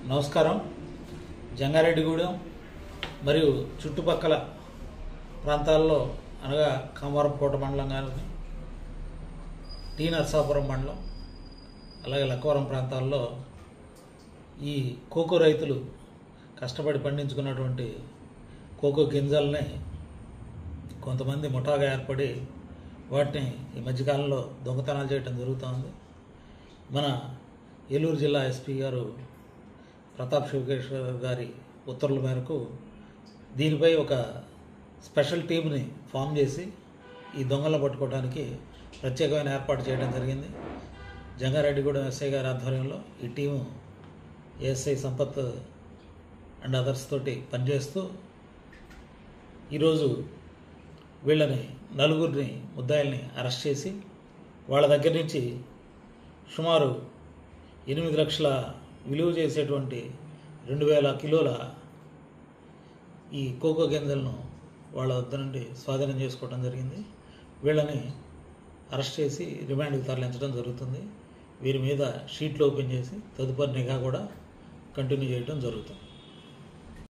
నమస్కారం. జంగారెడ్డిగూడెం మరియు చుట్టుపక్కల ప్రాంతాల్లో అనగా కామారంకోట మండలం కానీ టీ నరసాపురం మండలం అలాగే లక్కవరం ప్రాంతాల్లో ఈ కోకో రైతులు కష్టపడి పండించుకున్నటువంటి కోకో గింజల్ని కొంతమంది ముఠాగా ఏర్పడి వాటిని ఈ మధ్యకాలంలో దొంగతనాలు చేయడం జరుగుతోంది. మన ఏలూరు జిల్లా ఎస్పీ గారు ప్రతాప్ శివకేశ్వర్ గారి ఉత్తర్వుల మేరకు దీనిపై ఒక స్పెషల్ టీంని ఫామ్ చేసి ఈ దొంగలను పట్టుకోవడానికి ప్రత్యేకమైన ఏర్పాటు చేయడం జరిగింది. జంగారెడ్డిగూడెం ఎస్ఐ గారి ఆధ్వర్యంలో ఈ team ASI Sampath and others తోటి పనిచేస్తూ ఈరోజు వీళ్ళని నలుగురిని ముద్దాయిల్ని అరెస్ట్ చేసి వాళ్ళ దగ్గర నుంచి సుమారు 8 లక్షల విలువ చేసేటువంటి 2000 కిలోల ఈ కోకో గింజలను వాళ్ళ వద్ద నుండి స్వాధీనం చేసుకోవడం జరిగింది. వీళ్ళని అరెస్ట్ చేసి రిమాండ్కి తరలించడం జరుగుతుంది. వీరి మీద షీట్లు ఓపెన్ చేసి తదుపరి నిఘా కూడా కంటిన్యూ చేయడం జరుగుతుంది.